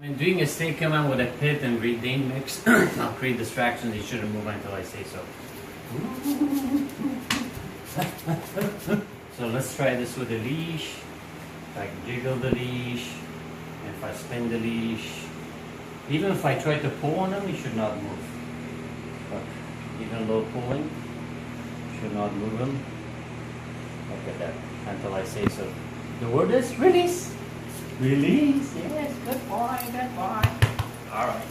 When doing a stay command with a pit and retain mix, I'll create distractions. You shouldn't move until I say so. So let's try this with a leash. If I jiggle the leash, if I spin the leash, even if I try to pull on them, you should not move. Look, even low pulling, should not move them. Look at that, until I say so. The word is release. Release, yes, good boy, good boy. All right.